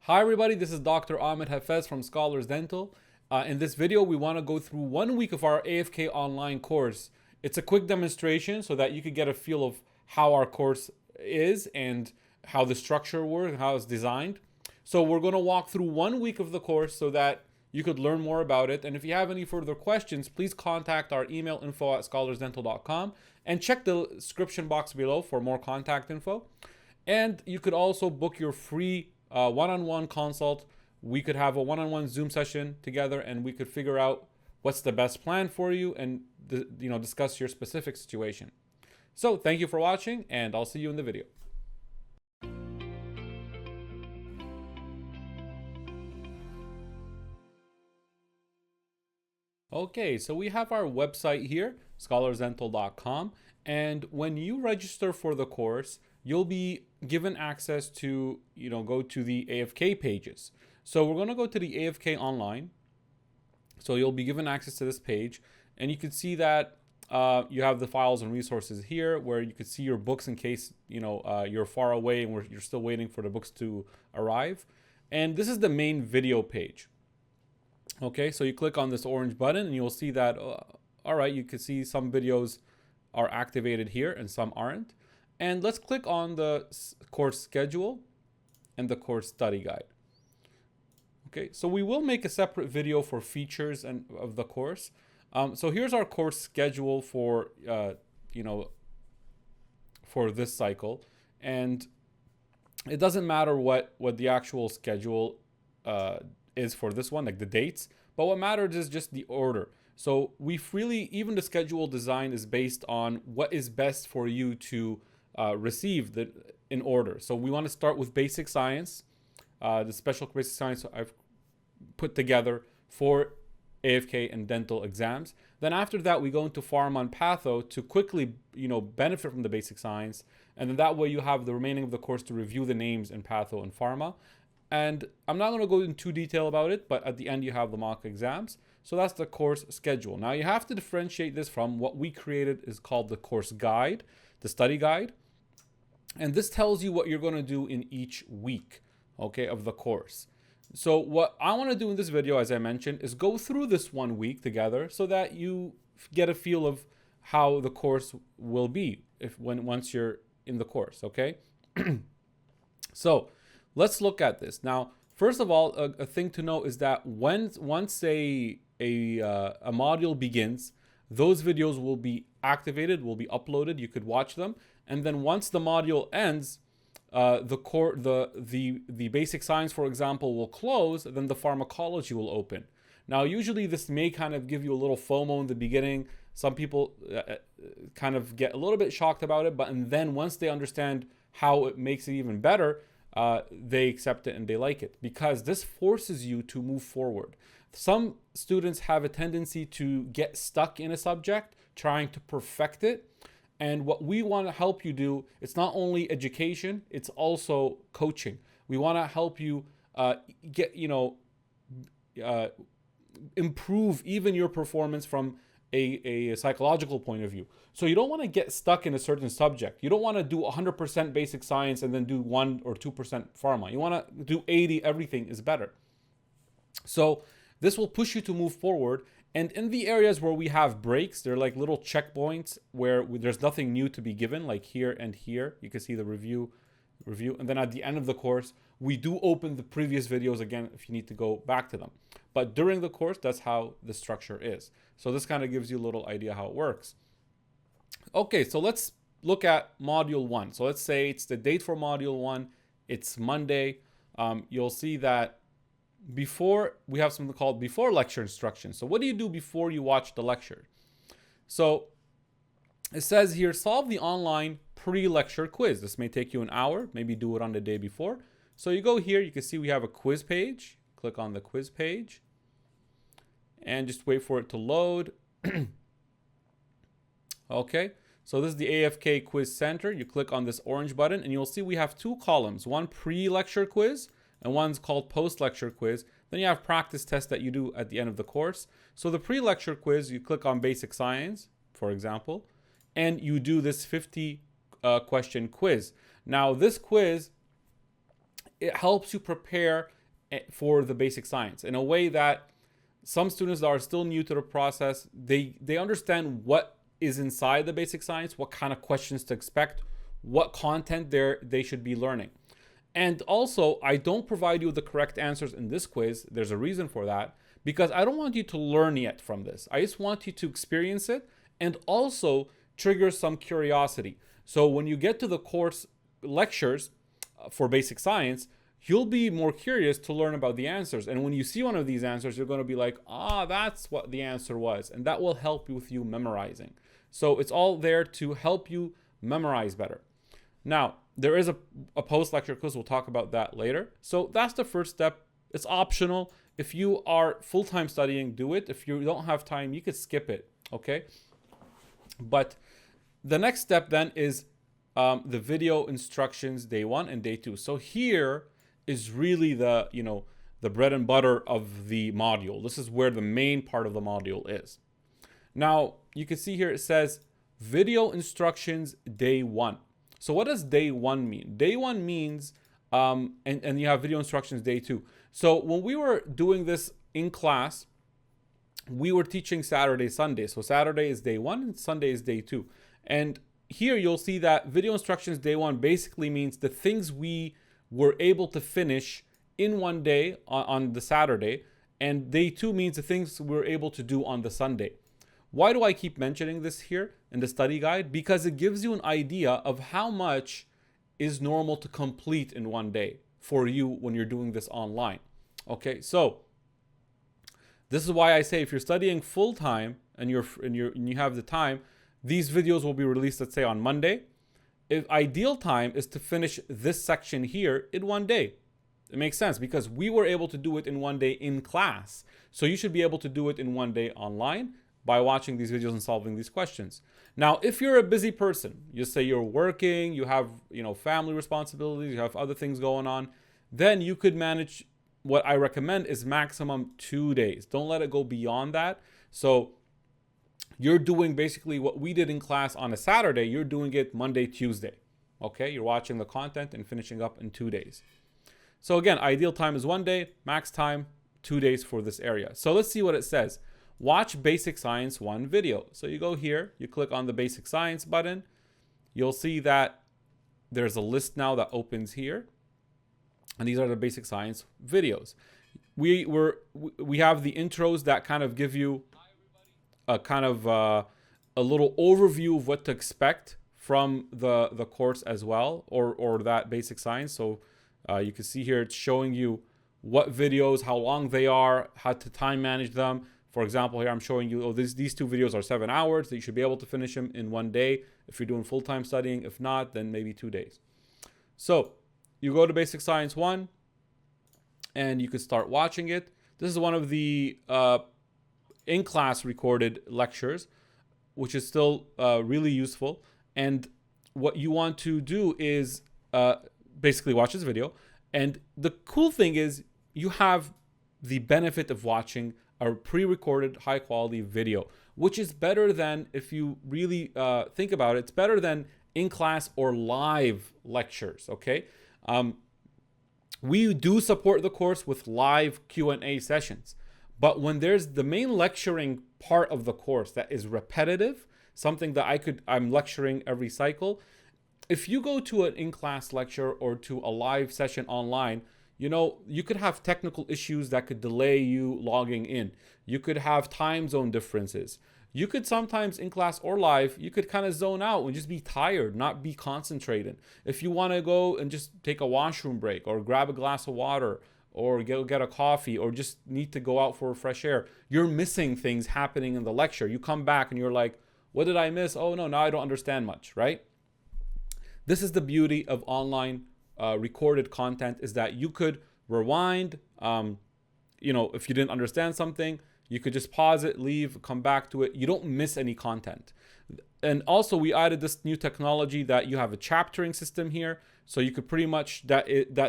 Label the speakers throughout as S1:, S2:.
S1: Hi everybody, this is Dr. Ahmed Hafez from Scholars Dental. In this video, we want to go through 1 week of our AFK online course. It's a quick demonstration so that you could get a feel of how our course is and how the structure works and how it's designed. So we're going to walk through 1 week of the course so that you could learn more about it. And if you have any further questions, please contact our email info@scholarsdental.com and check the description box below for more contact info. And you could also book your free one-on-one consult. We could have a one-on-one Zoom session together and we could figure out what's the best plan for you and discuss your specific situation. So thank you for watching and I'll see you in the video. Okay, so we have our website here, scholarsdental.com, and when you register for the course, you'll be given access to, go to the AFK pages. So we're going to go to the AFK online. So you'll be given access to this page, and you can see that you have the files and resources here where you could see your books in case, you're far away and you're still waiting for the books to arrive. And this is the main video page. Okay, so you click on this orange button and you'll see that, all right, you can see some videos are activated here and some aren't. And let's click on the course schedule and the course study guide. Okay, so we will make a separate video for features of the course. So here's our course schedule for, for this cycle. And it doesn't matter what the actual schedule is for this one, like the dates, but what matters is just the order. So even the schedule design is based on what is best for you to receive in order. So we want to start with basic science, the special basic science I've put together for AFK and dental exams. Then after that, we go into pharma and patho to quickly, benefit from the basic science. And then that way you have the remaining of the course to review the names in patho and pharma. And I'm not going to go into detail about it, but at the end you have the mock exams. So that's the course schedule. Now you have to differentiate this from what we created is called the course guide, the study guide. And this tells you what you're going to do in each week, okay, of the course. So what I want to do in this video, as I mentioned, is go through this 1 week together so that you get a feel of how the course will be once you're in the course, okay? So let's look at this. Now, first of all, a thing to know is that once a module begins, those videos will be activated, will be uploaded. You could watch them, and then once the module ends, the basic science, for example, will close. Then the pharmacology will open. Now, usually this may kind of give you a little FOMO in the beginning. Some people kind of get a little bit shocked about it, and then once they understand how it makes it even better, they accept it and they like it because this forces you to move forward. Some students have a tendency to get stuck in a subject, trying to perfect it. And what we want to help you do, it's not only education, it's also coaching. We want to help you improve even your performance from a psychological point of view. So you don't want to get stuck in a certain subject. You don't want to do 100% basic science and then do 1 or 2% pharma. You want to do 80, everything is better. So this will push you to move forward. And in the areas where we have breaks, they're like little checkpoints where there's nothing new to be given, like here and here. You can see the review. And then at the end of the course, we do open the previous videos again if you need to go back to them. But during the course, that's how the structure is. So this kind of gives you a little idea how it works. Okay, so let's look at module 1. So let's say it's the date for module 1. It's Monday. You'll see that before we have something called before lecture instructions. So what do you do before you watch the lecture? So it says here, solve the online pre-lecture quiz. This may take you an hour, maybe do it on the day before. So you go here, you can see we have a quiz page. Click on the quiz page and just wait for it to load. Okay, so this is the AFK Quiz Center. You click on this orange button and you'll see we have 2 columns, one pre-lecture quiz and one's called post-lecture quiz. Then you have practice tests that you do at the end of the course. So the pre-lecture quiz, you click on basic science, for example, and you do this 50 question quiz. Now this quiz it helps you prepare for the basic science in a way that some students that are still new to the process, they understand what is inside the basic science, what kind of questions to expect, what content they should be learning. And also, I don't provide you with the correct answers in this quiz. There's a reason for that, because I don't want you to learn yet from this. I just want you to experience it and also trigger some curiosity. So when you get to the course lectures for basic science, you'll be more curious to learn about the answers. And when you see one of these answers, you're going to be like, that's what the answer was. And that will help with you memorizing. So it's all there to help you memorize better. Now, there is a post-lecture quiz. We'll talk about that later. So that's the first step. It's optional. If you are full-time studying, do it. If you don't have time, you could skip it, okay? But the next step then is the video instructions day 1 and day 2. So here is really the bread and butter of the module. This is where the main part of the module is. Now, you can see here it says video instructions day 1. So what does day 1 mean? Day 1 means, and you have video instructions day 2. So when we were doing this in class, we were teaching Saturday, Sunday. So Saturday is day 1 and Sunday is day 2. And here you'll see that video instructions day 1 basically means the things we were able to finish in one day on the Saturday, and day 2 means the things we're able to do on the Sunday. Why do I keep mentioning this here in the study guide? Because it gives you an idea of how much is normal to complete in one day for you when you're doing this online. Okay, so this is why I say if you're studying full time and you have the time, these videos will be released, let's say, on Monday. If ideal time is to finish this section here in one day. It makes sense because we were able to do it in one day in class. So you should be able to do it in one day online by watching these videos and solving these questions. Now, if you're a busy person, you say you're working, you have, family responsibilities, you have other things going on, then you could manage. What I recommend is maximum 2 days. Don't let it go beyond that. So you're doing basically what we did in class on a Saturday, you're doing it Monday, Tuesday. Okay, you're watching the content and finishing up in 2 days. So again, ideal time is 1 day, max time 2 days for this area. So let's see what it says. Watch Basic Science 1 video. So you go here, you click on the Basic Science button. You'll see that there's a list now that opens here. And these are the Basic Science videos. We have the intros that kind of give you a kind of a little overview of what to expect from the course as well, or that Basic Science. So you can see here it's showing you what videos, how long they are, how to time manage them. For example, here I'm showing you, these 2 videos are 7 hours. So you should be able to finish them in 1 day if you're doing full-time studying. If not, then maybe 2 days. So you go to Basic Science 1 and you can start watching it. This is one of the in-class recorded lectures, which is still really useful. And what you want to do is basically watch this video. And the cool thing is you have the benefit of watching a pre-recorded high-quality video, which is better than, if you really think about it, it's better than in-class or live lectures, okay? We do support the course with live Q&A sessions, but when there's the main lecturing part of the course that is repetitive, something that I'm lecturing every cycle, if you go to an in-class lecture or to a live session online, you could have technical issues that could delay you logging in. You could have time zone differences. You could sometimes, in class or live, you could kind of zone out and just be tired, not be concentrated. If you want to go and just take a washroom break or grab a glass of water or get a coffee or just need to go out for fresh air, you're missing things happening in the lecture. You come back and you're like, what did I miss? Oh no, now I don't understand much, right? This is the beauty of online recorded content, is that you could rewind. If you didn't understand something, you could just pause it, leave, come back to it. You don't miss any content. And also we added this new technology that you have a chaptering system here. So you could pretty much, that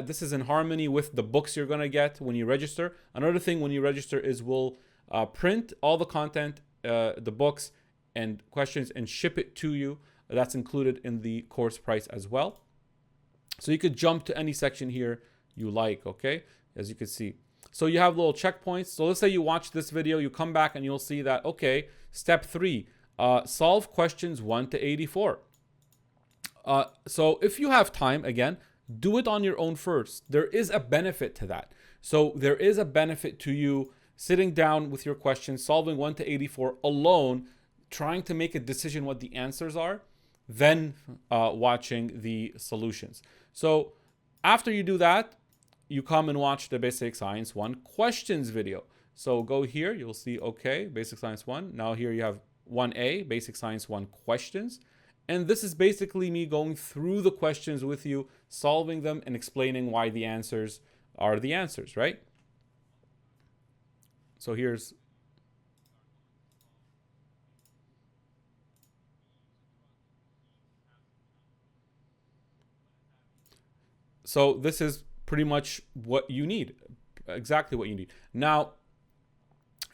S1: this is in harmony with the books you're going to get when you register. Another thing when you register is we'll print all the content, the books and questions, and ship it to you. That's included in the course price as well. So you could jump to any section here, you like, okay? As you can see. So you have little checkpoints. So let's say you watch this video, you come back and you'll see that, okay, step 3, solve questions 1 to 84. So if you have time, again, do it on your own first. There is a benefit to that. So there is a benefit to you sitting down with your questions, solving 1 to 84 alone, trying to make a decision what the answers are, then watching the solutions. So after you do that, you come and watch the Basic Science 1 questions video. So go here, you'll see, okay, Basic Science 1. Now here you have 1A, Basic Science 1 questions. And this is basically me going through the questions with you, solving them and explaining why the answers are the answers, right? So here's... So this is pretty much what you need, exactly what you need. Now,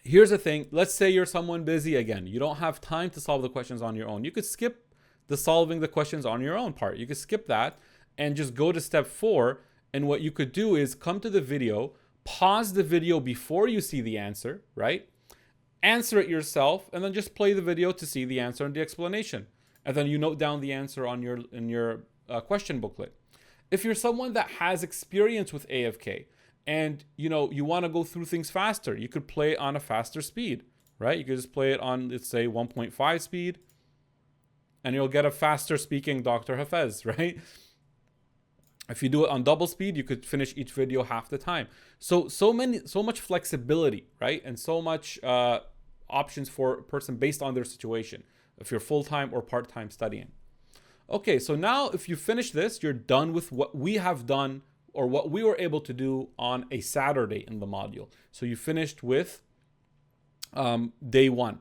S1: here's the thing. Let's say you're someone busy again. You don't have time to solve the questions on your own. You could skip the solving the questions on your own part. You could skip that and just go to step 4. And what you could do is come to the video, pause the video before you see the answer, right? Answer it yourself, and then just play the video to see the answer and the explanation. And then you note down the answer on your question booklet. If you're someone that has experience with AFK and you want to go through things faster, you could play on a faster speed, right? You could just play it on, let's say, 1.5 speed, and you'll get a faster speaking Dr. Hafez, right? If you do it on double speed, you could finish each video half the time. So much flexibility, right? And so much options for a person based on their situation, if you're full-time or part-time studying. Okay, so now if you finish this, you're done with what we have done or what we were able to do on a Saturday in the module. So you finished with day 1.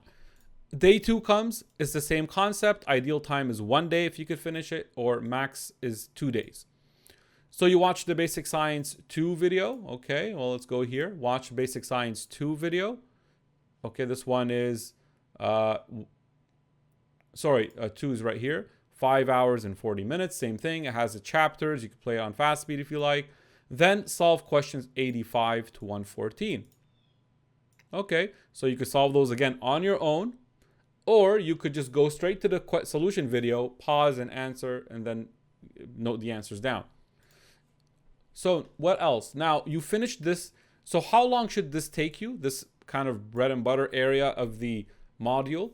S1: Day 2 comes, it's the same concept. Ideal time is 1 day if you could finish it, or max is 2 days. So you watch the Basic Science 2 video. Okay, well, let's go here. Watch Basic Science 2 video. Okay, this one is, 2 is right here. 5 hours and 40 minutes, same thing. It has the chapters. You can play on fast speed if you like. Then solve questions 85 to 114. Okay, so you could solve those again on your own, or you could just go straight to the solution video, pause and answer, and then note the answers down. So what else? Now you finished this. So how long should this take you? This kind of bread and butter area of the module.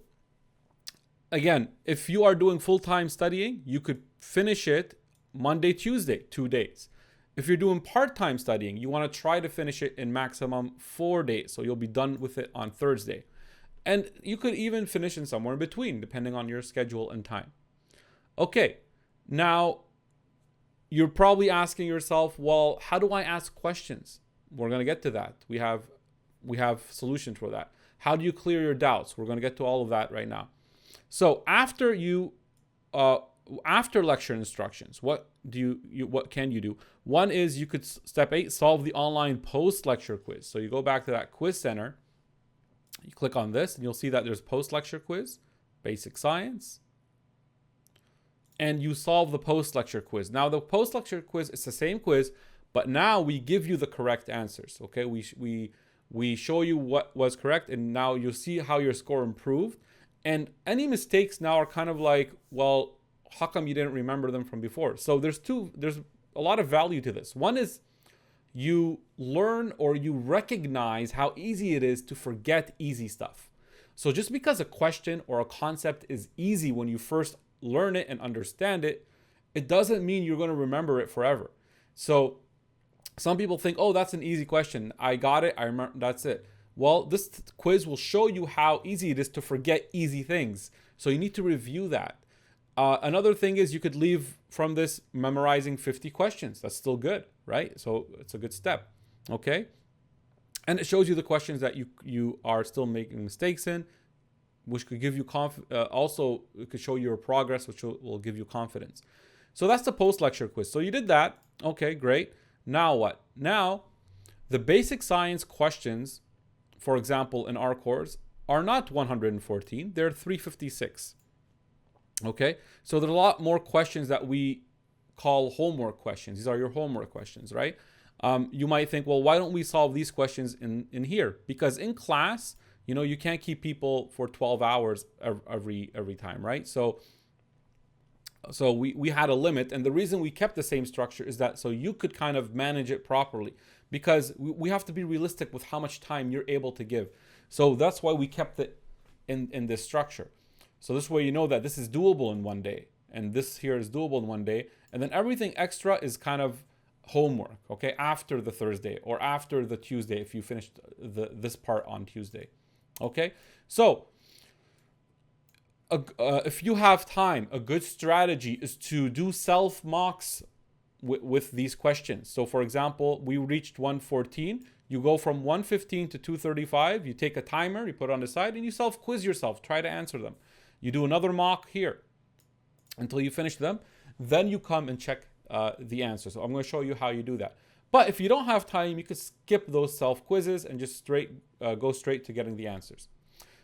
S1: Again, if you are doing full-time studying, you could finish it Monday, Tuesday, 2 days. If you're doing part-time studying, you want to try to finish it in maximum 4 days. So you'll be done with it on Thursday. And you could even finish in somewhere in between, depending on your schedule and time. Okay, now you're probably asking yourself, well, how do I ask questions? We're going to get to that. We have solutions for that. How do you clear your doubts? We're going to get to all of that right now. So after lecture instructions, what can you do? One is you could, step 8, solve the online post-lecture quiz. So you go back to that quiz center, you click on this, and you'll see that there's post-lecture quiz, Basic Science, and you solve the post-lecture quiz. Now the post-lecture quiz is the same quiz, but now we give you the correct answers. Okay, we show you what was correct, and now you'll see how your score improved. And any mistakes now are kind of like, well, how come you didn't remember them from before? So there's a lot of value to this. One is you learn or you recognize how easy it is to forget easy stuff. So just because a question or a concept is easy when you first learn it and understand it, it doesn't mean you're going to remember it forever. So some people think, oh, that's an easy question. I got it. I remember, that's it. Well, this quiz will show you how easy it is to forget easy things. So you need to review that. Another thing is you could leave from this memorizing 50 questions. That's still good, right? So it's a good step, okay? And it shows you the questions that you are still making mistakes in, which could give you also it could show your progress, which will give you confidence. So that's the post-lecture quiz. So you did that. Okay, great. Now what? Now, the Basic Science questions, for example, in our course, are not 114, they're 356. Okay, so there's a lot more questions that we call homework questions. These are your homework questions, right? You might think, well, why don't we solve these questions in here? Because in class, you can't keep people for 12 hours every time, right? So we had a limit, and the reason we kept the same structure is that so you could kind of manage it properly, because we have to be realistic with how much time you're able to give. So that's why we kept it in this structure. So this way you know that this is doable in one day, and this here is doable in one day, and then everything extra is kind of homework, okay, after the Thursday or after the Tuesday if you finished this part on Tuesday, okay? So if you have time, a good strategy is to do self-mocks with these questions. So for example, we reached 114. You go from 115 to 235. You take a timer, you put it on the side, and you self-quiz yourself. Try to answer them. You do another mock here until you finish them. Then you come and check the answer. So I'm going to show you how you do that. But if you don't have time, you could skip those self-quizzes and just go straight to getting the answers.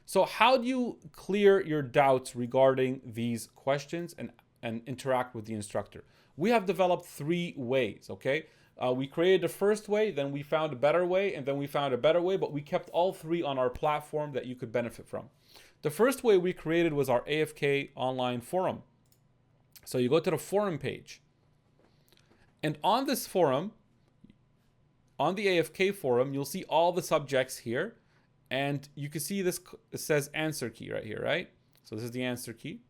S1: So how do you clear your doubts regarding these questions and interact with the instructor? We have developed 3 ways, okay? We created the first way, then we found a better way, and then we found a better way, but we kept all 3 on our platform that you could benefit from. The first way we created was our AFK online forum. So you go to the forum page. And on this forum, on the AFK forum, you'll see all the subjects here. And you can see this, it says answer key right here, right? So this is the answer key.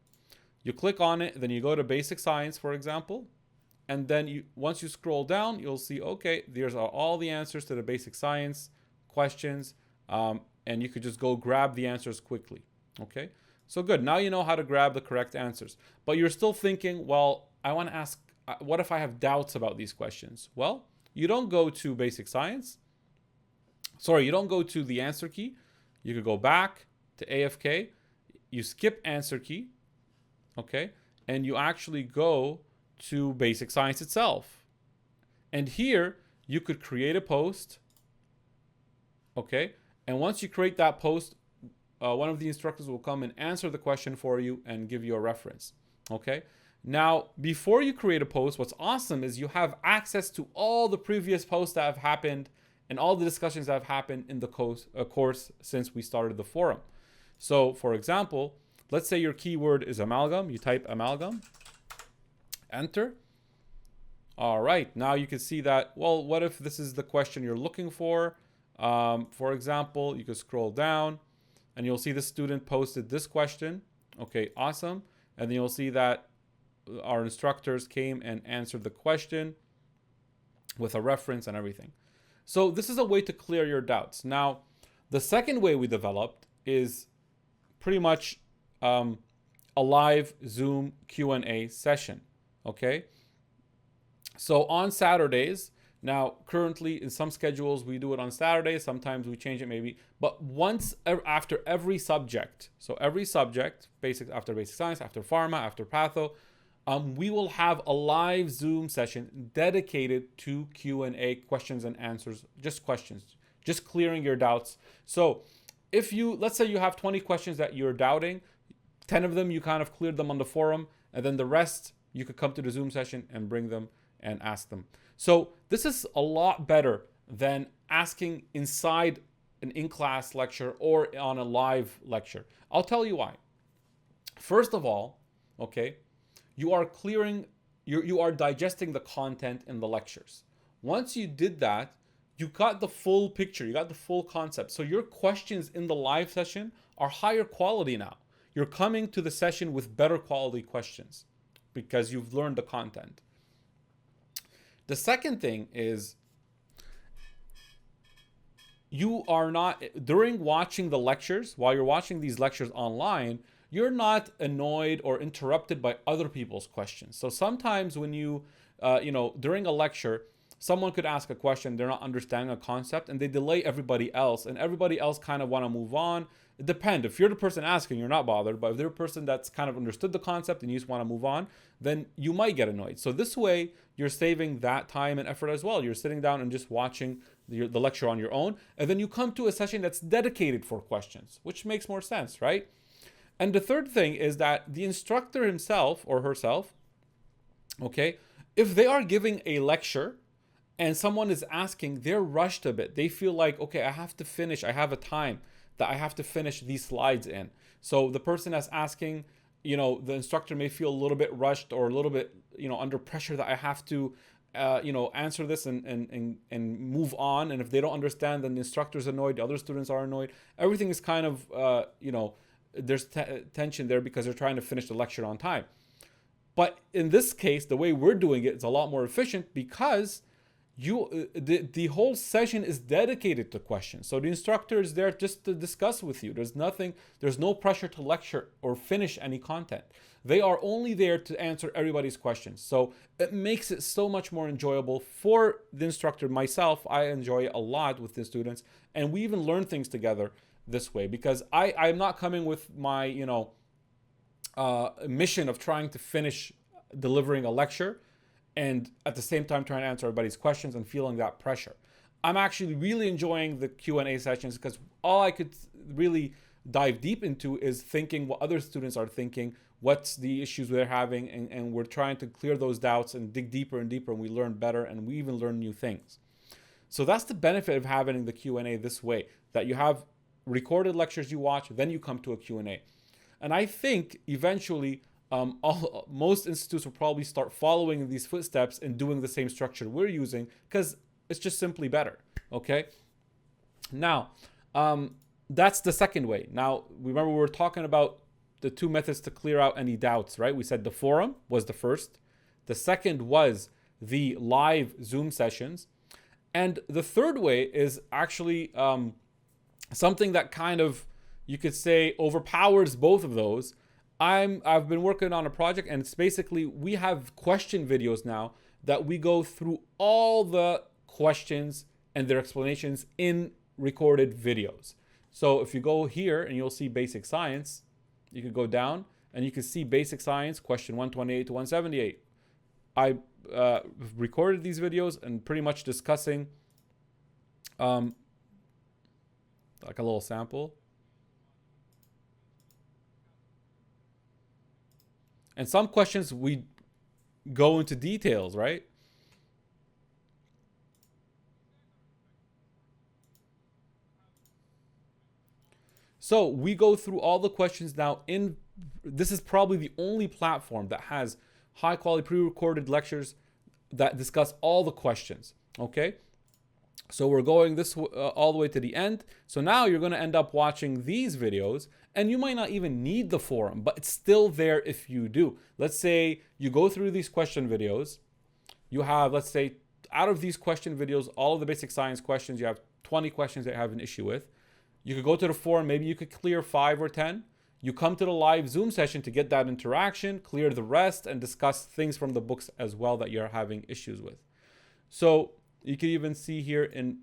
S1: You click on it, then you go to basic science, for example. And then once you scroll down, you'll see, okay, there's all the answers to the basic science questions. And you could just go grab the answers quickly, okay? So good, now you know how to grab the correct answers. But you're still thinking, well, I want to ask, what if I have doubts about these questions? Well, you don't go to basic science. Sorry, you don't go to the answer key. You could go back to AFK. You skip answer key, okay? And you actually go to basic science itself. And here, you could create a post, okay? And once you create that post, one of the instructors will come and answer the question for you and give you a reference, okay? Now, before you create a post, what's awesome is you have access to all the previous posts that have happened and all the discussions that have happened in the course since we started the forum. So, for example, let's say your keyword is amalgam. You type amalgam, enter. All right, now you can see that, well, what if this is the question you're looking for? For example, you can scroll down and you'll see the student posted this question. Okay, awesome. And then you'll see that our instructors came and answered the question with a reference and everything. So this is a way to clear your doubts. Now, the second way we developed is pretty much a live Zoom Q&A session, okay? So on Saturdays, now currently in some schedules we do it on Saturdays, sometimes we change it maybe, but once after every subject, so every subject, after basic science, after pharma, after patho, we will have a live Zoom session dedicated to Q&A, questions and answers, just questions, just clearing your doubts. So if let's say you have 20 questions that you're doubting, 10 of them, you kind of cleared them on the forum, and then the rest, you could come to the Zoom session and bring them and ask them. So this is a lot better than asking inside an in-class lecture or on a live lecture. I'll tell you why. First of all, okay, you are digesting the content in the lectures. Once you did that, you got the full picture, you got the full concept. So your questions in the live session are higher quality now. You're coming to the session with better quality questions because you've learned the content. The second thing is you are not, during watching the lectures, while you're watching these lectures online, you're not annoyed or interrupted by other people's questions. So sometimes when during a lecture, someone could ask a question, they're not understanding a concept, and they delay everybody else, and everybody else kind of want to move on. It depends. If you're the person asking, you're not bothered, but if they're a person that's kind of understood the concept and you just want to move on, then you might get annoyed. So this way, you're saving that time and effort as well. You're sitting down and just watching the lecture on your own, and then you come to a session that's dedicated for questions, which makes more sense, right? And the third thing is that the instructor himself or herself, okay, if they are giving a lecture and someone is asking, they're rushed a bit. They feel like, okay, I have to finish. I have a time that I have to finish these slides in. So the person that's asking, you know, the instructor may feel a little bit rushed or a little bit, you know, under pressure that I have to, you know, answer this and move on. And if they don't understand, then the instructor's annoyed, the other students are annoyed. Everything is kind of, you know, there's tension there because they're trying to finish the lecture on time. But in this case, the way we're doing it is a lot more efficient because the whole session is dedicated to questions. So the instructor is there just to discuss with you. There's no pressure to lecture or finish any content. They are only there to answer everybody's questions. So it makes it so much more enjoyable for the instructor. Myself, I enjoy it a lot with the students, and we even learn things together this way because I'm not coming with my, you know, mission of trying to finish delivering a lecture and at the same time trying to answer everybody's questions and feeling that pressure. I'm actually really enjoying the Q&A sessions because all I could really dive deep into is thinking what other students are thinking, what's the issues they're having, and we're trying to clear those doubts and dig deeper and deeper, and we learn better and we even learn new things. So that's the benefit of having the Q&A this way, that you have recorded lectures you watch, then you come to a Q&A. And I think eventually most institutes will probably start following these footsteps and doing the same structure we're using because it's just simply better, okay? Now, that's the second way. Now, remember we were talking about the two methods to clear out any doubts, right? We said the forum was the first. The second was the live Zoom sessions. And the third way is actually something that kind of, you could say, overpowers both of those. I've been working on a project, and it's basically, we have question videos now that we go through all the questions and their explanations in recorded videos. So if you go here and you'll see basic science, you could go down and you can see basic science question 128 to 178. I recorded these videos and pretty much discussing like a little sample. And some questions we go into details, right? So we go through all the questions now. This is probably the only platform that has high quality pre-recorded lectures that discuss all the questions, okay? So we're going this all the way to the end. So now you're going to end up watching these videos, and you might not even need the forum, but it's still there if you do. Let's say you go through these question videos. You have, let's say, out of these question videos, all of the basic science questions, you have 20 questions that you have an issue with. You could go to the forum, maybe you could clear 5 or 10. You come to the live Zoom session to get that interaction, clear the rest, and discuss things from the books as well that you're having issues with. So you can even see here in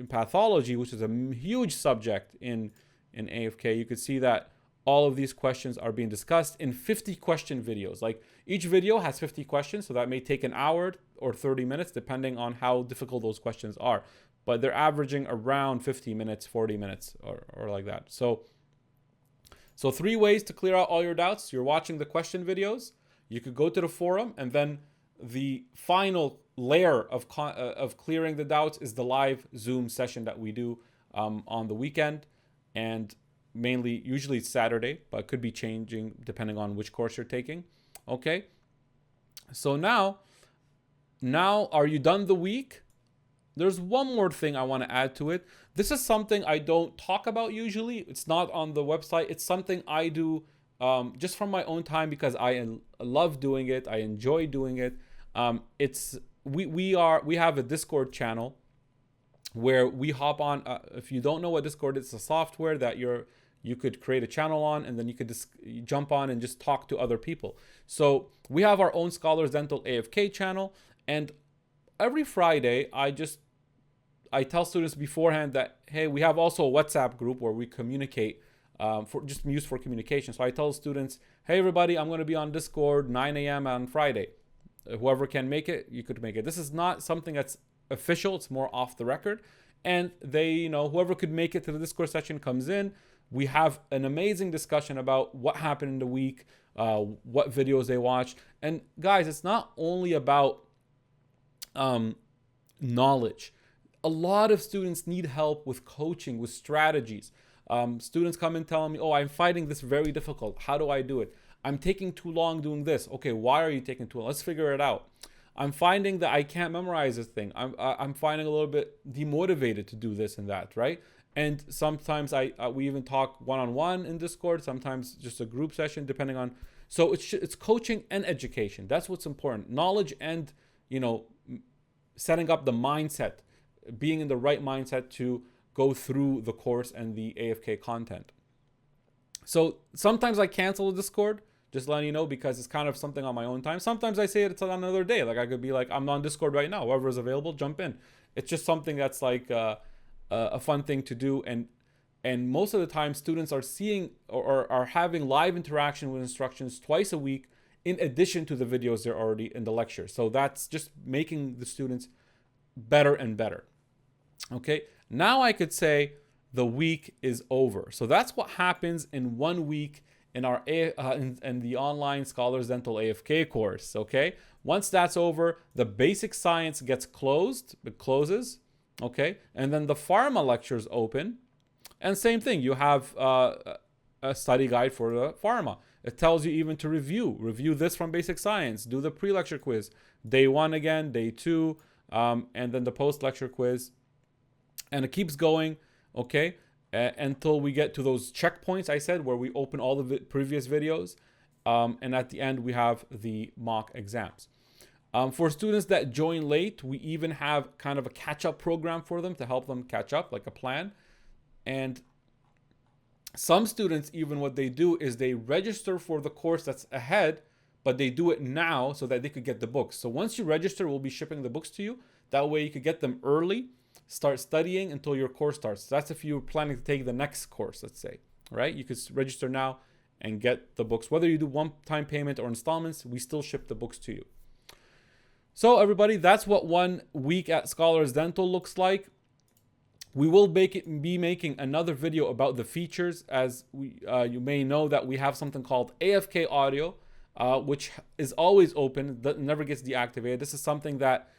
S1: pathology, which is a huge subject in AFK, you could see that all of these questions are being discussed in 50 question videos. Like each video has 50 questions, so that may take an hour or 30 minutes, depending on how difficult those questions are. But they're averaging around 50 minutes, 40 minutes, or like that. So 3 ways to clear out all your doubts. You're watching the question videos. You could go to the forum, and then the final layer of clearing the doubts is the live Zoom session that we do on the weekend, and mainly, usually it's Saturday, but it could be changing depending on which course you're taking. Okay. So now are you done the week? There's one more thing I want to add to it. This is something I don't talk about usually. It's not on the website. It's something I do just from my own time because I love doing it. I enjoy doing it. We have a Discord channel where we hop on. If you don't know what Discord is, it's a software that you could create a channel on, and then you could just jump on and just talk to other people. So we have our own Scholars Dental AFK channel, and every Friday I tell students beforehand that, hey, we have also a WhatsApp group where we communicate for just use for communication. So I tell students, hey everybody, I'm going to be on Discord 9 a.m. on Friday. Whoever can make it, you could make it. This is not something that's official. It's more off the record. And they, whoever could make it to the Discord session comes in. We have an amazing discussion about what happened in the week, what videos they watched. And guys, it's not only about knowledge. A lot of students need help with coaching, with strategies. Students come and tell me, oh, I'm finding this very difficult. How do I do it? I'm taking too long doing this. Okay, why are you taking too long? Let's figure it out. I'm finding that I can't memorize this thing. I'm finding a little bit demotivated to do this and that, right? And sometimes we even talk one-on-one in Discord, sometimes just a group session, depending on. So it's coaching and education. That's what's important. Knowledge and, setting up the mindset, being in the right mindset to go through the course and the AFK content. So sometimes I cancel the Discord, just letting you know, because it's kind of something on my own time. Sometimes I say it's on another day. Like I could be like, I'm on Discord right now. Whoever is available, jump in. It's just something that's like a fun thing to do. And most of the time, students are seeing or are having live interaction with instructions twice a week, in addition to the videos they're already in the lecture. So that's just making the students better and better. Okay, now I could say the week is over. So that's what happens in 1 week in our in the online Scholars Dental AFK course. Okay, once that's over, the basic science gets closed. It closes. Okay, and then the pharma lectures open, and same thing. You have a study guide for the pharma. It tells you even to review this from basic science. Do the pre-lecture quiz, day 1 again, day 2, and then the post-lecture quiz, and it keeps going. Okay. Until we get to those checkpoints I said, where we open all the previous videos, and at the end we have the mock exams. For students that join late, we even have kind of a catch-up program for them to help them catch up, like a plan. And some students, even what they do is they register for the course that's ahead, but they do it now so that they could get the books. So once you register, we'll be shipping the books to you. That way you could get them early, start studying until your course starts. That's if you're planning to take the next course, let's say, right? You could register now and get the books. Whether you do one-time payment or installments, we still ship the books to you. So everybody, that's what 1 week at Scholars Dental looks like. We will be making another video about the features, as you may know that we have something called AFK Audio, which is always open, that never gets deactivated. This is something that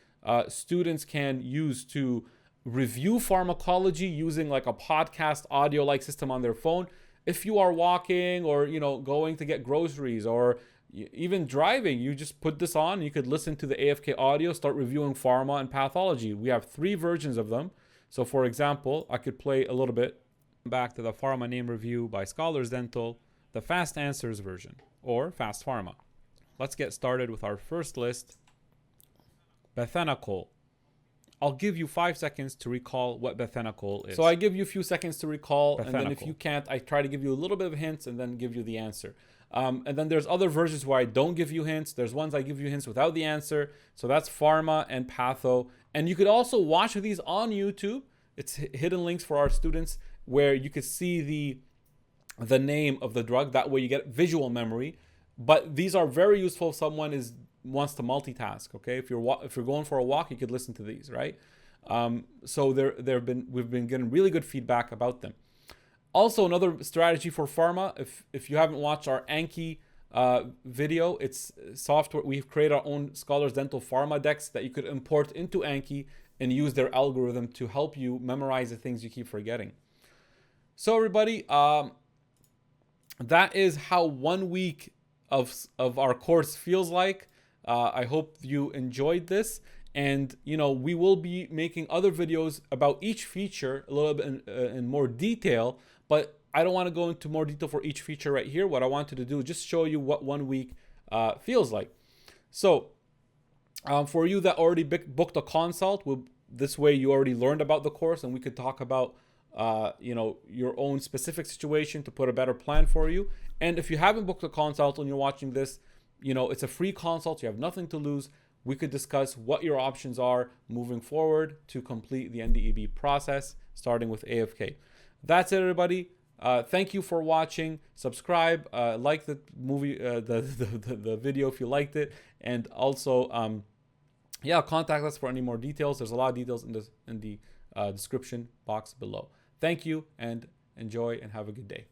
S1: students can use to review pharmacology using like a podcast audio-like system on their phone. If you are walking or going to get groceries or even driving, you just put this on. You could listen to the AFK audio, start reviewing pharma and pathology. We have 3 versions of them. So for example, I could play a little bit back to the pharma name review by Scholars Dental, the fast answers version, or fast pharma. Let's get started with our first list. Bethanacol. I'll give you 5 seconds to recall what bethanacol is. So I give you a few seconds to recall, and then if you can't, I try to give you a little bit of hints and then give you the answer. And then there's other versions where I don't give you hints. There's ones I give you hints without the answer. So that's pharma and patho. And you could also watch these on YouTube. It's hidden links for our students where you could see the name of the drug. That way you get visual memory. But these are very useful if someone wants to multitask. Okay, if you're going for a walk, you could listen to these, right? So we've been getting really good feedback about them. Also, another strategy for pharma, if you haven't watched our Anki video, it's software. We've created our own Scholars Dental Pharma decks that you could import into Anki and use their algorithm to help you memorize the things you keep forgetting. So everybody, that is how 1 week of our course feels like. I hope you enjoyed this, and we will be making other videos about each feature a little bit in more detail, but I don't want to go into more detail for each feature right here. What I wanted to do is just show you what 1 week feels like. So for you that already booked a consult, this way you already learned about the course, and we could talk about your own specific situation to put a better plan for you. And if you haven't booked a consult and you're watching this, it's a free consult. You have nothing to lose. We could discuss what your options are moving forward to complete the NDEB process, starting with AFK. That's it, everybody. Thank you for watching. Subscribe, like the movie, the video if you liked it, and also, contact us for any more details. There's a lot of details in the description box below. Thank you, and enjoy and have a good day.